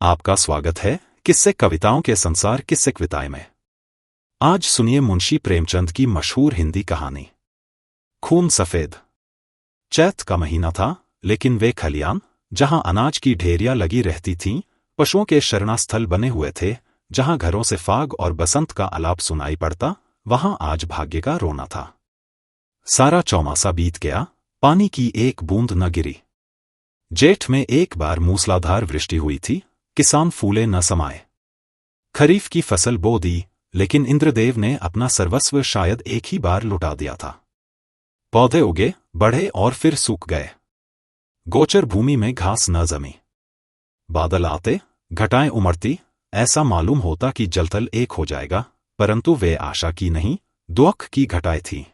आपका स्वागत है किस्से कविताओं के संसार किस्से कविताएं में। आज सुनिए मुंशी प्रेमचंद की मशहूर हिंदी कहानी खून सफेद। चैत का महीना था, लेकिन वे खलियान जहां अनाज की ढेरियां लगी रहती थीं, पशुओं के शरणास्थल बने हुए थे, जहां घरों से फाग और बसंत का आलाप सुनाई पड़ता, वहां आज भाग्य का रोना था। सारा चौमासा बीत गया, पानी की एक बूंद न गिरी। जेठ में एक बार मूसलाधार वृष्टि हुई थी, किसान फूले न समाये। खरीफ की फसल बो दी, लेकिन इंद्रदेव ने अपना सर्वस्व शायद एक ही बार लुटा दिया था। पौधे उगे, बढ़े और फिर सूख गए। गोचर भूमि में घास न जमी। बादल आते, घटाएं उमड़ती, ऐसा मालूम होता कि जलथल एक हो जाएगा, परंतु वे आशा की नहीं, दुख की घटाएं थीं।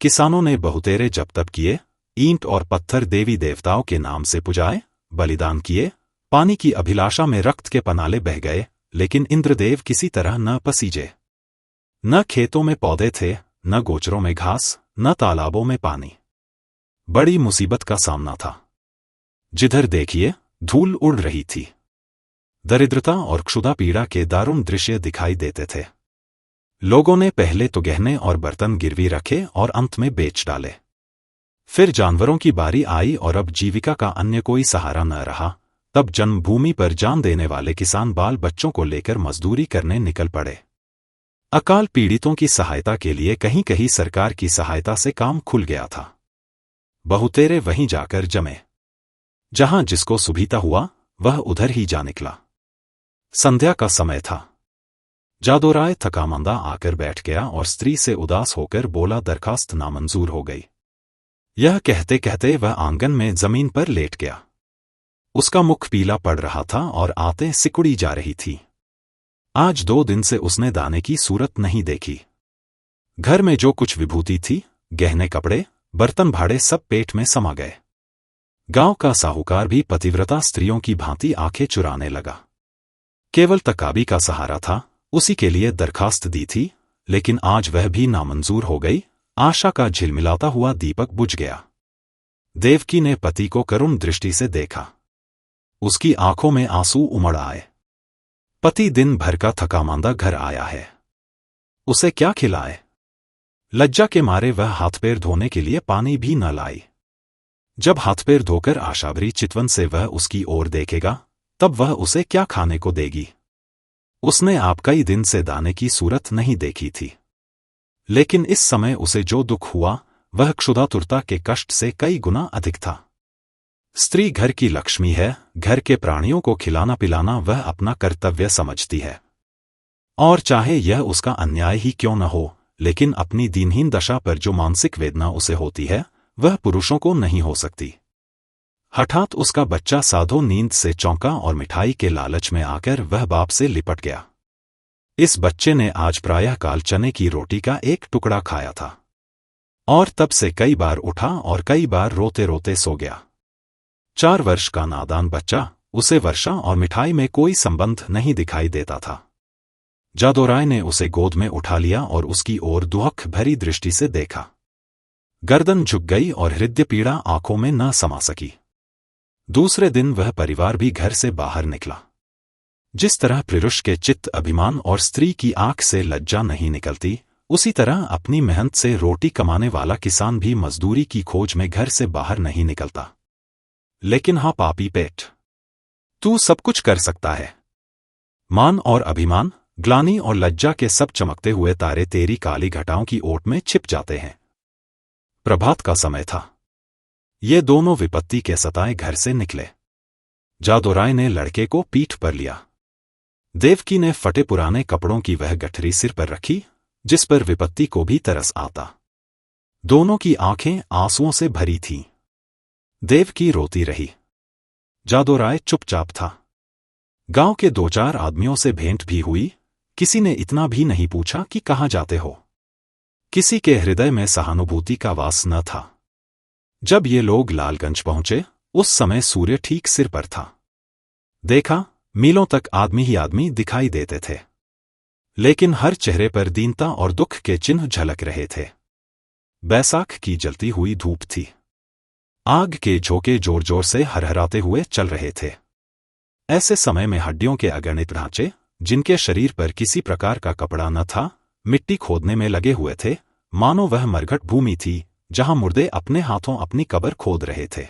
किसानों ने बहुतेरे जप तप किए, ईंट और पत्थर देवी देवताओं के नाम से पुजाए, बलिदान किए, पानी की अभिलाषा में रक्त के पनाले बह गए, लेकिन इंद्रदेव किसी तरह न पसीजे। न खेतों में पौधे थे, न गोचरों में घास, न तालाबों में पानी। बड़ी मुसीबत का सामना था। जिधर देखिए धूल उड़ रही थी। दरिद्रता और क्षुधा पीड़ा के दारुण दृश्य दिखाई देते थे। लोगों ने पहले तो गहने और बर्तन गिरवी रखे और अंत में बेच डाले। फिर जानवरों की बारी आई और अब जीविका का अन्य कोई सहारा न रहा। तब जन्मभूमि पर जान देने वाले किसान बाल बच्चों को लेकर मजदूरी करने निकल पड़े। अकाल पीड़ितों की सहायता के लिए कहीं कहीं सरकार की सहायता से काम खुल गया था। बहुतेरे वहीं जाकर जमे। जहां जिसको सुविधा हुआ, वह उधर ही जा निकला। संध्या का समय था। जादोराय थकामंदा आकर बैठ गया और स्त्री से उदास होकर बोला, दरखास्त नामंजूर हो गई। यह कहते कहते वह आंगन में जमीन पर लेट गया। उसका मुख पीला पड़ रहा था और आंतें सिकुड़ी जा रही थी। आज 2 दिन से उसने दाने की सूरत नहीं देखी। घर में जो कुछ विभूति थी, गहने कपड़े, बर्तन भाड़े सब पेट में समा गए। गांव का साहूकार भी पतिव्रता स्त्रियों की भांति आंखें चुराने लगा। केवल तकाबी का सहारा था, उसी के लिए दरखास्त दी थी, लेकिन आज वह भी नामंजूर हो गई। आशा का झिलमिलाता हुआ दीपक बुझ गया। देवकी ने पति को करुण दृष्टि से देखा। उसकी आंखों में आंसू उमड़ आए। पति दिन भर का थकामांदा घर आया है, उसे क्या खिलाए? लज्जा के मारे वह हाथ पैर धोने के लिए पानी भी न लाई। जब हाथ पैर धोकर आशाभरी चितवन से वह उसकी ओर देखेगा, तब वह उसे क्या खाने को देगी? उसने आप कई दिन से दाने की सूरत नहीं देखी थी, लेकिन इस समय उसे जो दुख हुआ, वह क्षुधातुरता के कष्ट से कई गुना अधिक था। स्त्री घर की लक्ष्मी है, घर के प्राणियों को खिलाना पिलाना वह अपना कर्तव्य समझती है। और चाहे यह उसका अन्याय ही क्यों न हो, लेकिन अपनी दीनहीन दशा पर जो मानसिक वेदना उसे होती है, वह पुरुषों को नहीं हो सकती। हठात उसका बच्चा साधो नींद से चौंका और मिठाई के लालच में आकर वह बाप से लिपट गया। इस बच्चे ने आज प्रातःकाल चने की रोटी का एक टुकड़ा खाया था, और तब से कई बार उठा और कई बार रोते रोते सो गया। 4 वर्ष का नादान बच्चा, उसे वर्षा और मिठाई में कोई संबंध नहीं दिखाई देता था। जादोराय ने उसे गोद में उठा लिया और उसकी ओर दुख भरी दृष्टि से देखा। गर्दन झुक गई और हृदय पीड़ा आंखों में न समा सकी। दूसरे दिन वह परिवार भी घर से बाहर निकला। जिस तरह पुरुष के चित्त अभिमान और स्त्री की आंख से लज्जा नहीं निकलती, उसी तरह अपनी मेहनत से रोटी कमाने वाला किसान भी मजदूरी की खोज में घर से बाहर नहीं निकलता। लेकिन हाँ पापी पेट, तू सब कुछ कर सकता है। मान और अभिमान, ग्लानि और लज्जा के सब चमकते हुए तारे तेरी काली घटाओं की ओट में छिप जाते हैं। प्रभात का समय था। ये दोनों विपत्ति के सताए घर से निकले। जादोराय ने लड़के को पीठ पर लिया। देवकी ने फटे पुराने कपड़ों की वह गठरी सिर पर रखी, जिस पर विपत्ति को भी तरस आता। दोनों की आंखें आंसुओं से भरी थीं। देवकी रोती रही। जादोराय चुपचाप था। गांव के 2-4 आदमियों से भेंट भी हुई, किसी ने इतना भी नहीं पूछा कि कहाँ जाते हो। किसी के हृदय में सहानुभूति का वास न था। जब ये लोग लालगंज पहुंचे, उस समय सूर्य ठीक सिर पर था। देखा, मीलों तक आदमी ही आदमी दिखाई देते थे, लेकिन हर चेहरे पर दीनता और दुख के चिन्ह झलक रहे थे। बैसाख की जलती हुई धूप थी। आग के झोंके जोर जोर से हरहराते हुए चल रहे थे। ऐसे समय में हड्डियों के अगणित ढांचे, जिनके शरीर पर किसी प्रकार का कपड़ा न था, मिट्टी खोदने में लगे हुए थे, मानो वह मरघट भूमि थी जहां मुर्दे अपने हाथों अपनी कब्र खोद रहे थे।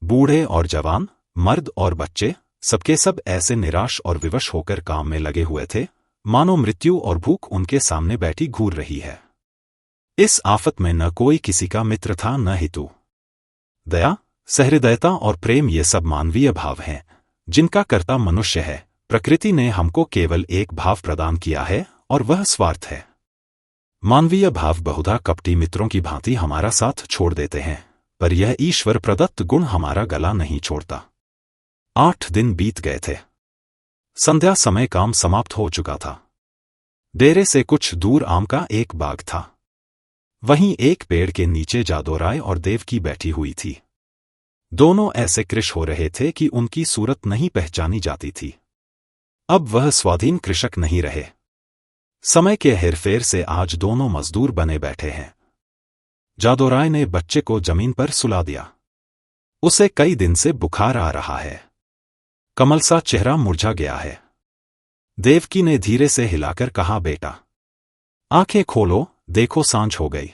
बूढ़े और जवान, मर्द और बच्चे, सबके सब ऐसे निराश और विवश होकर काम में लगे हुए थे, मानो मृत्यु और भूख उनके सामने बैठी घूर रही है। इस आफत में न कोई किसी का मित्र था न हितु। दया, सहृदयता और प्रेम ये सब मानवीय भाव हैं, जिनका कर्ता मनुष्य है। प्रकृति ने हमको केवल एक भाव प्रदान किया है और वह स्वार्थ है। मानवीय भाव बहुधा कपटी मित्रों की भांति हमारा साथ छोड़ देते हैं, पर यह ईश्वर प्रदत्त गुण हमारा गला नहीं छोड़ता। 8 दिन बीत गए थे। संध्या समय काम समाप्त हो चुका था। डेरे से कुछ दूर आम का एक बाग था। वहीं एक पेड़ के नीचे जादोराय और देवकी बैठी हुई थी। दोनों ऐसे कृश हो रहे थे कि उनकी सूरत नहीं पहचानी जाती थी। अब वह स्वाधीन कृषक नहीं रहे। समय के हेरफेर से आज दोनों मजदूर बने बैठे हैं। जादोराय ने बच्चे को जमीन पर सुला दिया। उसे कई दिन से बुखार आ रहा है। कमल सा चेहरा मुरझा गया है। देवकी ने धीरे से हिलाकर कहा, बेटा आंखें खोलो, देखो सांझ हो गई।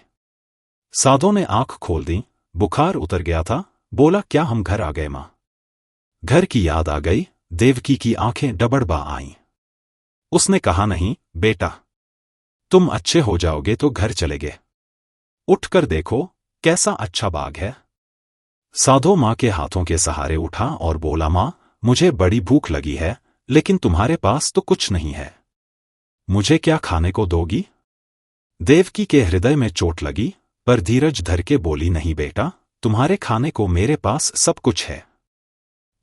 साधो ने आंख खोल दी। बुखार उतर गया था। बोला, क्या हम घर आ गए मां? घर की याद आ गई। देवकी की आंखें डबडबा आईं। उसने कहा, नहीं बेटा, तुम अच्छे हो जाओगे तो घर चलेगे। उठकर देखो कैसा अच्छा बाग है। साधो मां के हाथों के सहारे उठा और बोला, मां मुझे बड़ी भूख लगी है, लेकिन तुम्हारे पास तो कुछ नहीं है। मुझे क्या खाने को दोगी? देवकी के हृदय में चोट लगी, पर धीरज धर के बोली, नहीं बेटा, तुम्हारे खाने को मेरे पास सब कुछ है।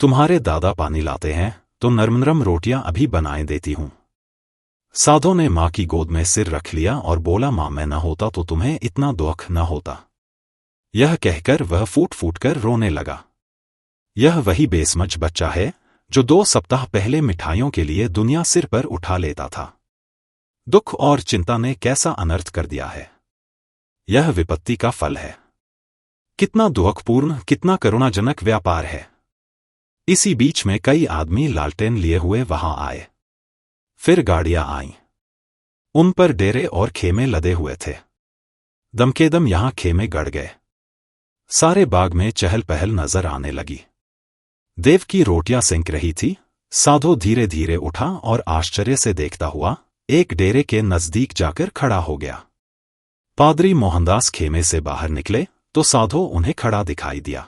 तुम्हारे दादा पानी लाते हैं तो नरम नरम रोटियां अभी बनाए देती हूं। साधो ने मां की गोद में सिर रख लिया और बोला, मां मैं न होता तो तुम्हें इतना दुख न होता। यह कहकर वह फूट फूट कर रोने लगा। यह वही बेसमझ बच्चा है जो 2 सप्ताह पहले मिठाइयों के लिए दुनिया सिर पर उठा लेता था। दुख और चिंता ने कैसा अनर्थ कर दिया है। यह विपत्ति का फल है। कितना दुखपूर्ण, कितना करुणाजनक व्यापार है। इसी बीच में कई आदमी लालटेन लिए हुए वहां आए। फिर गाड़ियां आईं। उन पर डेरे और खेमे लदे हुए थे। दमकेदम यहां खेमे गड़ गए। सारे बाग में चहल पहल नजर आने लगी। देवकी रोटियां सेंक रही थी। साधो धीरे धीरे उठा और आश्चर्य से देखता हुआ एक डेरे के नजदीक जाकर खड़ा हो गया। पादरी मोहनदास खेमे से बाहर निकले तो साधो उन्हें खड़ा दिखाई दिया।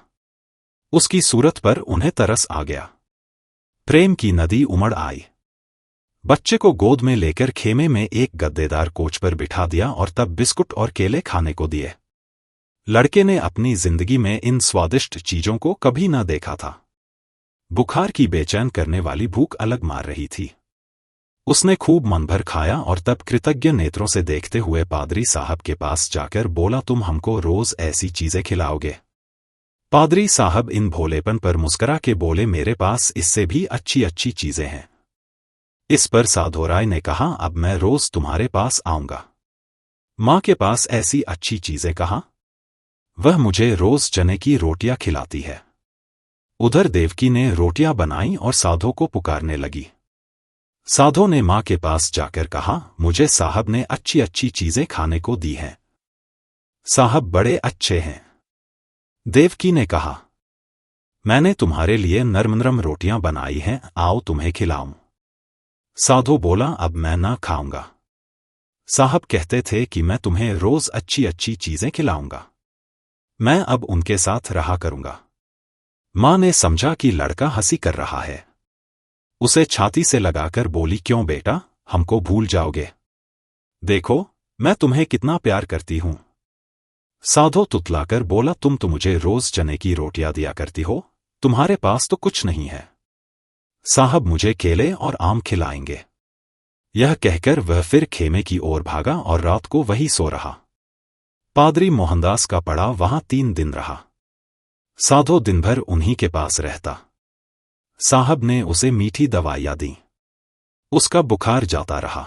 उसकी सूरत पर उन्हें तरस आ गया। प्रेम की नदी उमड़ आई। बच्चे को गोद में लेकर खेमे में एक गद्देदार कोच पर बिठा दिया और तब बिस्कुट और केले खाने को दिए। लड़के ने अपनी जिंदगी में इन स्वादिष्ट चीजों को कभी न देखा था। बुखार की बेचैन करने वाली भूख अलग मार रही थी। उसने खूब मन भर खाया और तब कृतज्ञ नेत्रों से देखते हुए पादरी साहब के पास जाकर बोला, तुम हमको रोज ऐसी चीजें खिलाओगे? पादरी साहब इन भोलेपन पर मुस्करा के बोले, मेरे पास इससे भी अच्छी अच्छी चीजें हैं। इस पर साधोराय ने कहा, अब मैं रोज तुम्हारे पास आऊंगा। मां के पास ऐसी अच्छी चीजें कहाँ? वह मुझे रोज चने की रोटियां खिलाती है। उधर देवकी ने रोटियां बनाई और साधो को पुकारने लगी। साधो ने मां के पास जाकर कहा, मुझे साहब ने अच्छी अच्छी चीजें खाने को दी हैं। साहब बड़े अच्छे हैं। देवकी ने कहा, मैंने तुम्हारे लिए नरम नरम रोटियां बनाई हैं, आओ तुम्हें खिलाऊं। साधो बोला, अब मैं ना खाऊंगा। साहब कहते थे कि मैं तुम्हें रोज अच्छी अच्छी चीजें खिलाऊंगा। मैं अब उनके साथ रहा करूंगा। मां ने समझा कि लड़का हंसी कर रहा है। उसे छाती से लगाकर बोली, क्यों बेटा, हमको भूल जाओगे? देखो मैं तुम्हें कितना प्यार करती हूं। साधो तुतलाकर बोला, तुम तो मुझे रोज चने की रोटियां दिया करती हो, तुम्हारे पास तो कुछ नहीं है। साहब मुझे केले और आम खिलाएंगे। यह कहकर वह फिर खेमे की ओर भागा और रात को वही सो रहा। पादरी मोहनदास का पड़ा वहां 3 दिन रहा। साधो दिन भर उन्हीं के पास रहता। साहब ने उसे मीठी दवाइयां दी। उसका बुखार जाता रहा।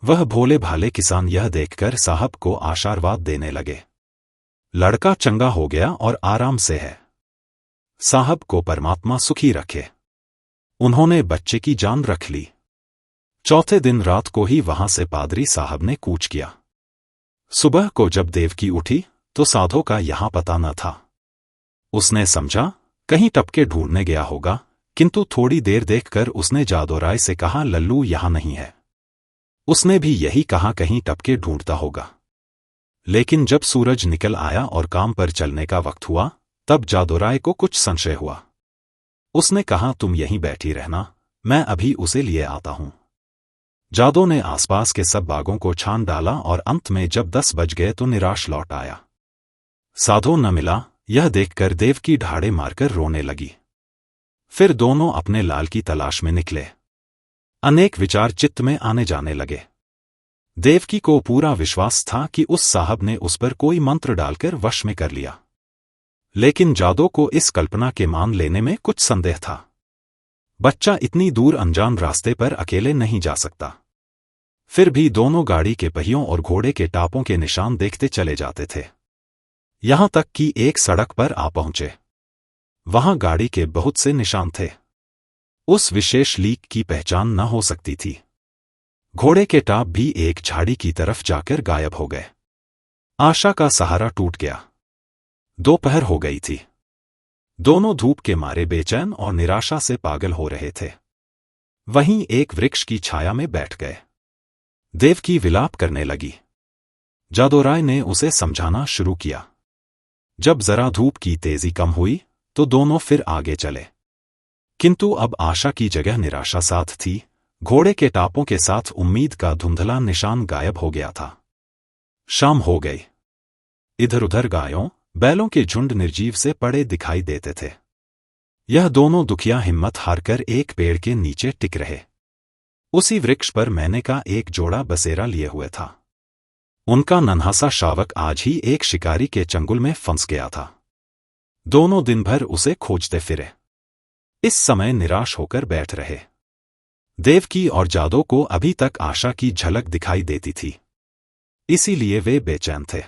वह भोले भाले किसान यह देखकर साहब को आशीर्वाद देने लगे। लड़का चंगा हो गया और आराम से है। साहब को परमात्मा सुखी रखे। उन्होंने बच्चे की जान रख ली। चौथे दिन रात को ही वहां से पादरी साहब ने कूच किया। सुबह को जब देवकी उठी तो साधो का यहां पता न था। उसने समझा कहीं टपके ढूंढने गया होगा, किंतु थोड़ी देर देखकर उसने जादोराय से कहा, लल्लू यहां नहीं है। उसने भी यही कहा, कहीं टपके ढूंढता होगा। लेकिन जब सूरज निकल आया और काम पर चलने का वक्त हुआ, तब जादोराय को कुछ संशय हुआ। उसने कहा, तुम यहीं बैठी रहना, मैं अभी उसे लिए आता हूं। जादो ने आसपास के सब बागों को छान डाला और अंत में जब 10 बज गए तो निराश लौट आया। साधो न मिला, यह देखकर देवकी ढाड़े मारकर रोने लगी। फिर दोनों अपने लाल की तलाश में निकले। अनेक विचार चित्त में आने जाने लगे। देवकी को पूरा विश्वास था कि उस साहब ने उस पर कोई मंत्र डालकर वश में कर लिया, लेकिन जादो को इस कल्पना के मान लेने में कुछ संदेह था। बच्चा इतनी दूर अनजान रास्ते पर अकेले नहीं जा सकता। फिर भी दोनों गाड़ी के पहियों और घोड़े के टापों के निशान देखते चले जाते थे, यहां तक कि एक सड़क पर आ पहुंचे। वहां गाड़ी के बहुत से निशान थे। उस विशेष लीक की पहचान न हो सकती थी। घोड़े के टाप भी एक झाड़ी की तरफ जाकर गायब हो गए। आशा का सहारा टूट गया। दोपहर हो गई थी। दोनों धूप के मारे बेचैन और निराशा से पागल हो रहे थे। वहीं एक वृक्ष की छाया में बैठ गए। देवकी विलाप करने लगी। जादोराय ने उसे समझाना शुरू किया। जब जरा धूप की तेजी कम हुई तो दोनों फिर आगे चले, किंतु अब आशा की जगह निराशा साथ थी। घोड़े के टापों के साथ उम्मीद का धुंधला निशान गायब हो गया था। शाम हो गई। इधर उधर गायों बैलों के झुंड निर्जीव से पड़े दिखाई देते थे। यह दोनों दुखिया हिम्मत हारकर एक पेड़ के नीचे टिक रहे। उसी वृक्ष पर मैने का एक जोड़ा बसेरा लिए हुए था। उनका नन्हा सा शावक आज ही एक शिकारी के चंगुल में फंस गया था। दोनों दिन भर उसे खोजते फिरे। इस समय निराश होकर बैठ रहे। देवकी और जादो को अभी तक आशा की झलक दिखाई देती थी, इसीलिए वे बेचैन थे।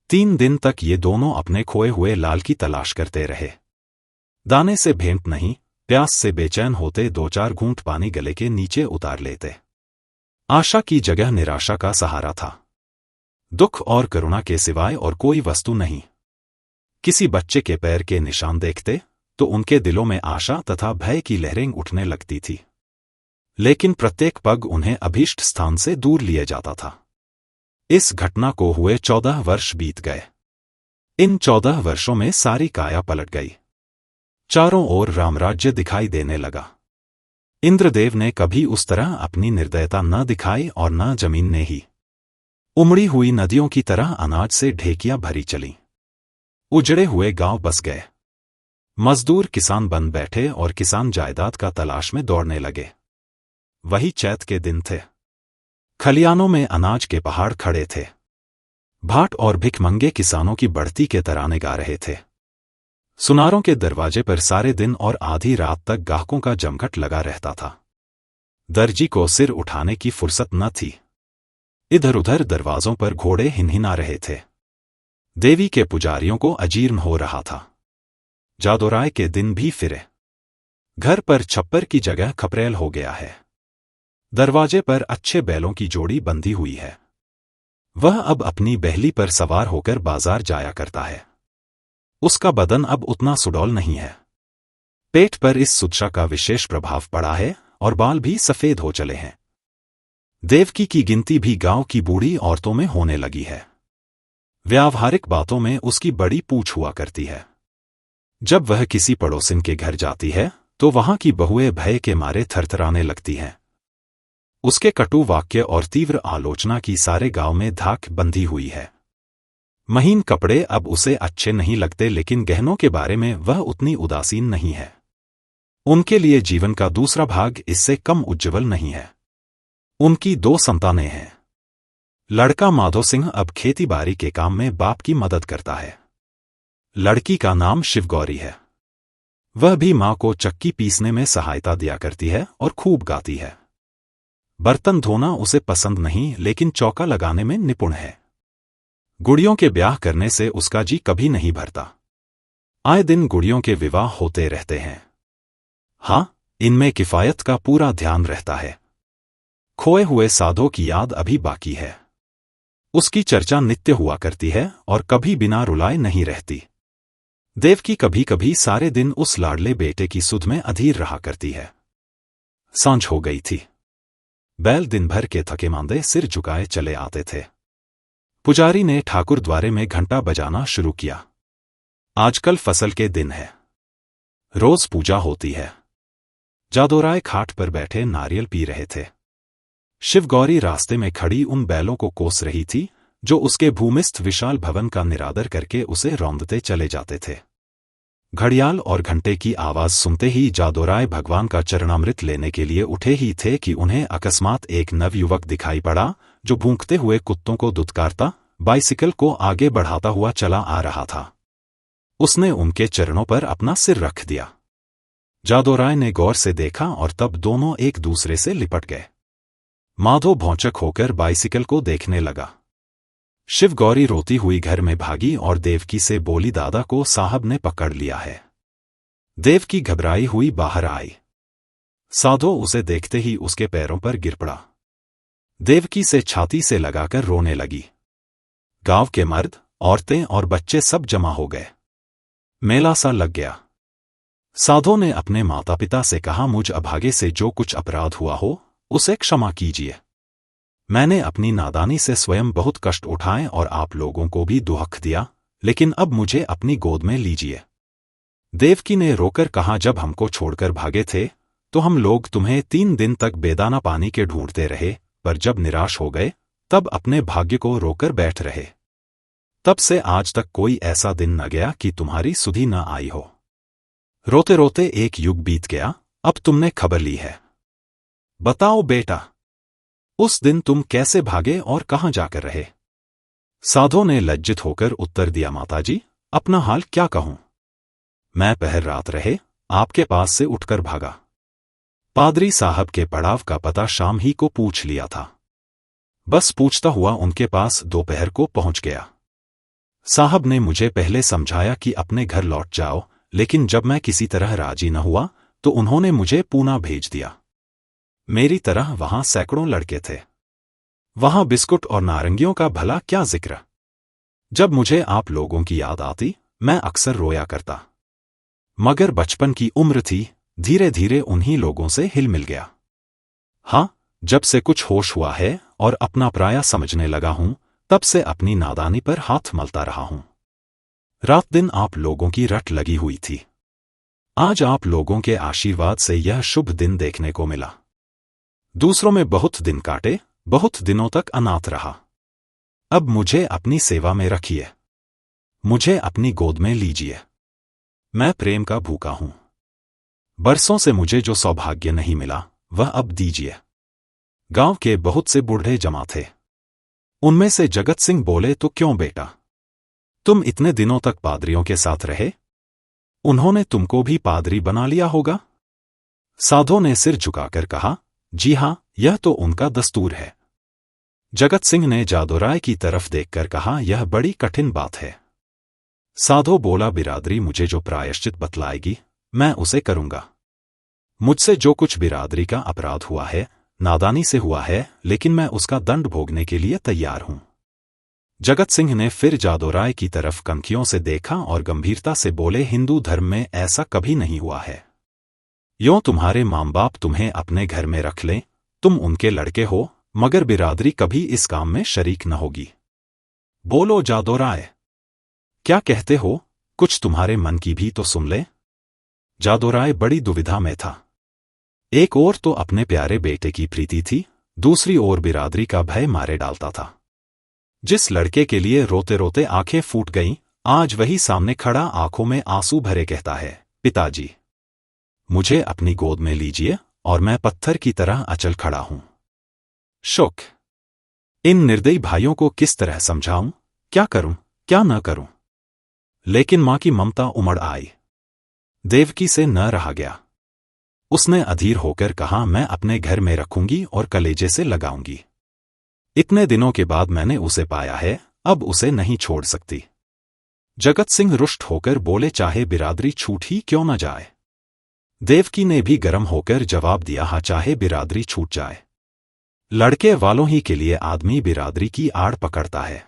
3 दिन तक ये दोनों अपने खोए हुए लाल की तलाश करते रहे। दाने से भेंट नहीं, प्यास से बेचैन होते 2-4 घूंट पानी गले के नीचे उतार लेते। आशा की जगह निराशा का सहारा था। दुख और करुणा के सिवाय और कोई वस्तु नहीं। किसी बच्चे के पैर के निशान देखते तो उनके दिलों में आशा तथा भय की लहरें उठने लगती थी, लेकिन प्रत्येक पग उन्हें अभीष्ट स्थान से दूर लिए जाता था। इस घटना को हुए 14 वर्ष बीत गए। इन 14 वर्षों में सारी काया पलट गई। चारों ओर रामराज्य दिखाई देने लगा। इंद्रदेव ने कभी उस तरह अपनी निर्दयता न दिखाई और न जमीन ने ही। उमड़ी हुई नदियों की तरह अनाज से ढेकियां भरी चलीं। उजड़े हुए गांव बस गए। मजदूर किसान बन बैठे और किसान जायदाद का तलाश में दौड़ने लगे। वही चैत के दिन थे। खलियानों में अनाज के पहाड़ खड़े थे। भाट और भिखमंगे किसानों की बढ़ती के तराने गा रहे थे। सुनारों के दरवाजे पर सारे दिन और आधी रात तक गाहकों का जमघट लगा रहता था। दर्जी को सिर उठाने की फुर्सत न थी। इधर उधर दरवाजों पर घोड़े हिनहिना रहे थे। देवी के पुजारियों को अजीर्ण हो रहा था। जादोराय के दिन भी फिरे। घर पर छप्पर की जगह खपरेल हो गया है। दरवाजे पर अच्छे बैलों की जोड़ी बंधी हुई है। वह अब अपनी बहली पर सवार होकर बाजार जाया करता है। उसका बदन अब उतना सुडौल नहीं है। पेट पर इस सुदशा का विशेष प्रभाव पड़ा है और बाल भी सफेद हो चले हैं। देवकी की गिनती भी गांव की बूढ़ी औरतों में होने लगी है। व्यावहारिक बातों में उसकी बड़ी पूछ हुआ करती है। जब वह किसी पड़ोसिन के घर जाती है तो वहां की बहुएं भय के मारे थरथराने लगती हैं। उसके कटु वाक्य और तीव्र आलोचना की सारे गांव में धाक बंधी हुई है। महीन कपड़े अब उसे अच्छे नहीं लगते, लेकिन गहनों के बारे में वह उतनी उदासीन नहीं है। उनके लिए जीवन का दूसरा भाग इससे कम उज्ज्वल नहीं है। उनकी 2 संतानें हैं। लड़का माधो सिंह अब खेती बाड़ी के काम में बाप की मदद करता है। लड़की का नाम शिवगौरी है। वह भी मां को चक्की पीसने में सहायता दिया करती है और खूब गाती है। बर्तन धोना उसे पसंद नहीं, लेकिन चौका लगाने में निपुण है। गुड़ियों के ब्याह करने से उसका जी कभी नहीं भरता। आए दिन गुड़ियों के विवाह होते रहते हैं। हाँ, इनमें किफायत का पूरा ध्यान रहता है। खोए हुए साधो की याद अभी बाकी है। उसकी चर्चा नित्य हुआ करती है और कभी बिना रुलाए नहीं रहती। देवकी कभी कभी सारे दिन उस लाडले बेटे की सुध में अधीर रहा करती है। सांझ हो गई थी। बैल दिन भर के थके मांदे सिर झुकाए चले आते थे। पुजारी ने ठाकुर द्वारे में घंटा बजाना शुरू किया। आजकल फसल के दिन है, रोज पूजा होती है। जादोराय खाट पर बैठे नारियल पी रहे थे। शिवगौरी रास्ते में खड़ी उन बैलों को कोस रही थी जो उसके भूमिस्थ विशाल भवन का निरादर करके उसे रौंदते चले जाते थे। घड़ियाल और घंटे की आवाज सुनते ही जादोराय भगवान का चरणामृत लेने के लिए उठे ही थे कि उन्हें अकस्मात एक नवयुवक दिखाई पड़ा जो भूंकते हुए कुत्तों को दुत्कारता बाइसिकल को आगे बढ़ाता हुआ चला आ रहा था। उसने उनके चरणों पर अपना सिर रख दिया। जादोराय ने गौर से देखा और तब दोनों एक दूसरे से लिपट गए। माधो भौचक होकर बाइसिकल को देखने लगा। शिवगौरी रोती हुई घर में भागी और देवकी से बोली, दादा को साहब ने पकड़ लिया है। देवकी घबराई हुई बाहर आई। साधो उसे देखते ही उसके पैरों पर गिर पड़ा। देवकी से छाती से लगाकर रोने लगी। गांव के मर्द, औरतें और बच्चे सब जमा हो गए। मेला सा लग गया। साधो ने अपने माता पिता से कहा, मुझ अभागे से जो कुछ अपराध हुआ हो उसे क्षमा कीजिए। मैंने अपनी नादानी से स्वयं बहुत कष्ट उठाए और आप लोगों को भी दुख दिया, लेकिन अब मुझे अपनी गोद में लीजिए। देवकी ने रोकर कहा, जब हमको छोड़कर भागे थे तो हम लोग तुम्हें 3 दिन तक बेदाना पानी के ढूंढते रहे, पर जब निराश हो गए तब अपने भाग्य को रोकर बैठ रहे। तब से आज तक कोई ऐसा दिन न गया कि तुम्हारी सुधि न आई हो। रोते रोते एक युग बीत गया, अब तुमने खबर ली है। बताओ बेटा, उस दिन तुम कैसे भागे और कहां जाकर रहे? साधो ने लज्जित होकर उत्तर दिया, माताजी, अपना हाल क्या कहूं। मैं पहर रात रहे आपके पास से उठकर भागा। पादरी साहब के पड़ाव का पता शाम ही को पूछ लिया था। बस पूछता हुआ उनके पास दोपहर को पहुंच गया। साहब ने मुझे पहले समझाया कि अपने घर लौट जाओ, लेकिन जब मैं किसी तरह राजी न हुआ तो उन्होंने मुझे पूना भेज दिया। मेरी तरह वहां सैकड़ों लड़के थे। वहां बिस्कुट और नारंगियों का भला क्या जिक्र। जब मुझे आप लोगों की याद आती मैं अक्सर रोया करता, मगर बचपन की उम्र थी, धीरे धीरे उन्हीं लोगों से हिल मिल गया। हाँ, जब से कुछ होश हुआ है और अपना पराया समझने लगा हूं, तब से अपनी नादानी पर हाथ मलता रहा हूं। रात दिन आप लोगों की रट लगी हुई थी। आज आप लोगों के आशीर्वाद से यह शुभ दिन देखने को मिला। दूसरों में बहुत दिन काटे, बहुत दिनों तक अनाथ रहा। अब मुझे अपनी सेवा में रखिए, मुझे अपनी गोद में लीजिए। मैं प्रेम का भूखा हूं। बरसों से मुझे जो सौभाग्य नहीं मिला वह अब दीजिए। गांव के बहुत से बूढ़े जमा थे। उनमें से जगत सिंह बोले, तो क्यों बेटा, तुम इतने दिनों तक पादरियों के साथ रहे, उन्होंने तुमको भी पादरी बना लिया होगा। साधो ने सिर झुकाकर कहा, जी हां, यह तो उनका दस्तूर है। जगत सिंह ने जादोराय की तरफ देखकर कहा, यह बड़ी कठिन बात है। साधो बोला, बिरादरी मुझे जो प्रायश्चित बतलाएगी मैं उसे करूंगा। मुझसे जो कुछ बिरादरी का अपराध हुआ है नादानी से हुआ है, लेकिन मैं उसका दंड भोगने के लिए तैयार हूं। जगत सिंह ने फिर जादोराय की तरफ कनखियों से देखा और गंभीरता से बोले, हिंदू धर्म में ऐसा कभी नहीं हुआ है। यों तुम्हारे मां बाप तुम्हें अपने घर में रख लें, तुम उनके लड़के हो, मगर बिरादरी कभी इस काम में शरीक न होगी। बोलो जादोराय, क्या कहते हो, कुछ तुम्हारे मन की भी तो सुन ले। जादोराय बड़ी दुविधा में था। एक ओर तो अपने प्यारे बेटे की प्रीति थी, दूसरी ओर बिरादरी का भय मारे डालता था। जिस लड़के के लिए रोते रोते आंखें फूट गईं, आज वही सामने खड़ा आंखों में आंसू भरे कहता है, पिताजी, मुझे अपनी गोद में लीजिए और मैं पत्थर की तरह अचल खड़ा हूं। शोक, इन निर्दयी भाइयों को किस तरह समझाऊं, क्या करूं क्या न करूं। लेकिन मां की ममता उमड़ आई। देवकी से न रहा गया। उसने अधीर होकर कहा, मैं अपने घर में रखूंगी और कलेजे से लगाऊंगी। इतने दिनों के बाद मैंने उसे पाया है, अब उसे नहीं छोड़ सकती। जगत सिंह रुष्ट होकर बोले, चाहे बिरादरी छूट ही क्यों न जाए, देवकी ने भी गर्म होकर जवाब दिया, हाँ, चाहे बिरादरी छूट जाए। लड़के वालों ही के लिए आदमी बिरादरी की आड़ पकड़ता है।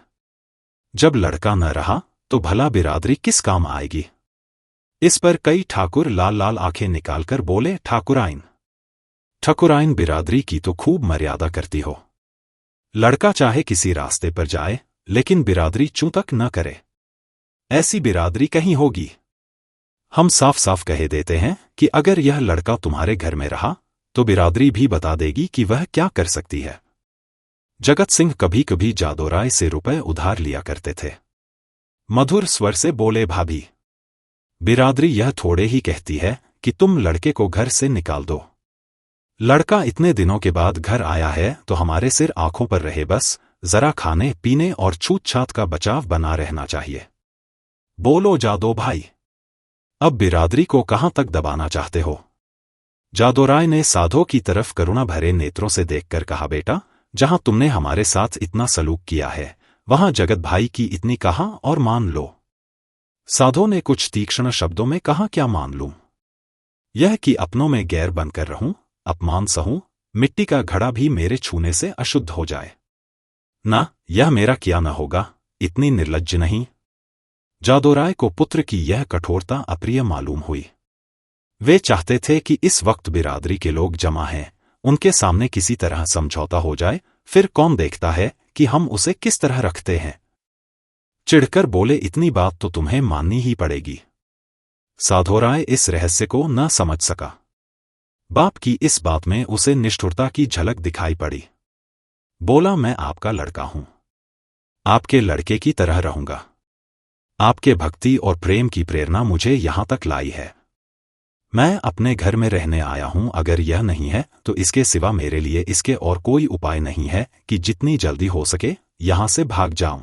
जब लड़का न रहा तो भला बिरादरी किस काम आएगी। इस पर कई ठाकुर लाल लाल आंखें निकालकर बोले, ठाकुराइन बिरादरी की तो खूब मर्यादा करती हो। लड़का चाहे किसी रास्ते पर जाए लेकिन बिरादरी चूं तक न करे। ऐसी बिरादरी कहीं होगी। हम साफ साफ कह देते हैं कि अगर यह लड़का तुम्हारे घर में रहा तो बिरादरी भी बता देगी कि वह क्या कर सकती है। जगत सिंह कभी कभी जादोराय से रुपए उधार लिया करते थे। मधुर स्वर से बोले, भाभी, बिरादरी यह थोड़े ही कहती है कि तुम लड़के को घर से निकाल दो। लड़का इतने दिनों के बाद घर आया है तो हमारे सिर आंखों पर रहे, बस जरा खाने पीने और छूत छात का बचाव बना रहना चाहिए। बोलो जादो भाई, अब बिरादरी को कहां तक दबाना चाहते हो। जादोराय ने साधो की तरफ करुणा भरे नेत्रों से देखकर कहा, बेटा, जहां तुमने हमारे साथ इतना सलूक किया है वहां जगत भाई की इतनी कहा और मान लो। साधो ने कुछ तीक्ष्ण शब्दों में कहा, क्या मान लूं? यह कि अपनों में गैर बनकर रहूं, अपमान सहूं, मिट्टी का घड़ा भी मेरे छूने से अशुद्ध हो जाए। ना, यह मेरा किया न होगा, इतनी निर्लज्ज नहीं। जादोराय को पुत्र की यह कठोरता अप्रिय मालूम हुई। वे चाहते थे कि इस वक्त बिरादरी के लोग जमा हैं, उनके सामने किसी तरह समझौता हो जाए, फिर कौन देखता है कि हम उसे किस तरह रखते हैं। चिढ़कर बोले, इतनी बात तो तुम्हें माननी ही पड़ेगी। साधोराय इस रहस्य को न समझ सका। बाप की इस बात में उसे निष्ठुरता की झलक दिखाई पड़ी। बोला, मैं आपका लड़का हूं, आपके लड़के की तरह रहूंगा। आपके भक्ति और प्रेम की प्रेरणा मुझे यहां तक लाई है। मैं अपने घर में रहने आया हूं, अगर यह नहीं है तो इसके सिवा मेरे लिए इसके और कोई उपाय नहीं है कि जितनी जल्दी हो सके यहां से भाग जाऊं।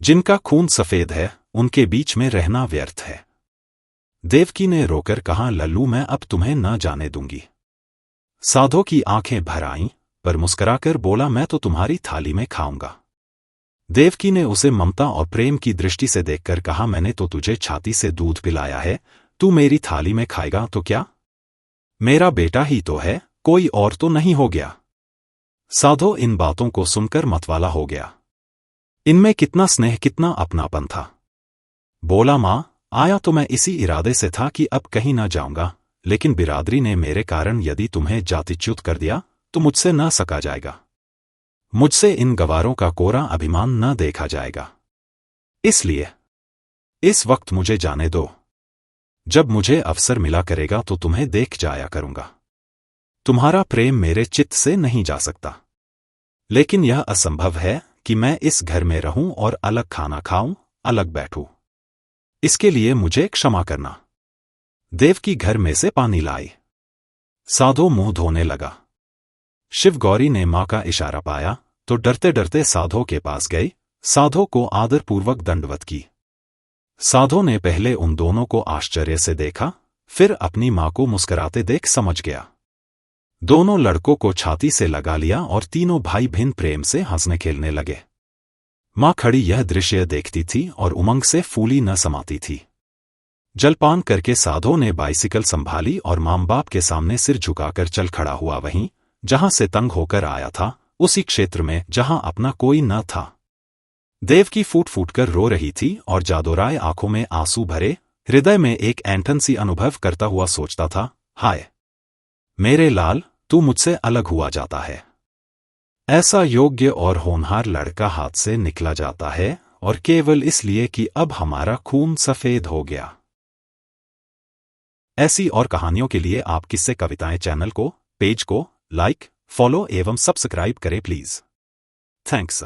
जिनका खून सफेद है उनके बीच में रहना व्यर्थ है। देवकी ने रोकर कहा, लल्लू, मैं अब तुम्हें न जाने दूंगी। साधो की आंखें भर आईं, पर मुस्कुराकर बोला, मैं तो तुम्हारी थाली में खाऊंगा। देवकी ने उसे ममता और प्रेम की दृष्टि से देखकर कहा, मैंने तो तुझे छाती से दूध पिलाया है, तू मेरी थाली में खाएगा तो क्या? मेरा बेटा ही तो है, कोई और तो नहीं हो गया। साधो इन बातों को सुनकर मतवाला हो गया। इनमें कितना स्नेह, कितना अपनापन था। बोला, मां, आया तो मैं इसी इरादे से था कि अब कहीं ना जाऊंगा, लेकिन बिरादरी ने मेरे कारण यदि तुम्हें जातिच्युत कर दिया तो मुझसे न सका जाएगा। मुझसे इन गवारों का कोरा अभिमान न देखा जाएगा। इसलिए इस वक्त मुझे जाने दो। जब मुझे अवसर मिला करेगा तो तुम्हें देख जाया करूंगा। तुम्हारा प्रेम मेरे चित्त से नहीं जा सकता, लेकिन यह असंभव है कि मैं इस घर में रहूं और अलग खाना खाऊं, अलग बैठूं। इसके लिए मुझे क्षमा करना। देवकी घर में से पानी लाई। साधो मुंह धोने लगा। शिवगौरी ने मां का इशारा पाया तो डरते डरते साधो के पास गई, साधो को आदरपूर्वक दंडवत की। साधो ने पहले उन दोनों को आश्चर्य से देखा, फिर अपनी मां को मुस्कुराते देख समझ गया। दोनों लड़कों को छाती से लगा लिया और तीनों भाई भिन्न प्रेम से हंसने खेलने लगे। मां खड़ी यह दृश्य देखती थी और उमंग से फूली न समाती थी। जलपान करके साधो ने बाइसिकल संभाली और मां बाप के सामने सिर झुकाकर चल खड़ा हुआ, वहीं जहां से तंग होकर आया था, उसी क्षेत्र में जहां अपना कोई न था। देवकी फूट फूट कर रो रही थी और जादोराय आंखों में आंसू भरे, हृदय में एक ऐंठन सी अनुभव करता हुआ सोचता था, हाय मेरे लाल, तू मुझसे अलग हुआ जाता है। ऐसा योग्य और होनहार लड़का हाथ से निकला जाता है, और केवल इसलिए कि अब हमारा खून सफेद हो गया। ऐसी और कहानियों के लिए आप किस्से कविताएं चैनल को, पेज को लाइक, फॉलो एवं सब्सक्राइब करें प्लीज। थैंक्स।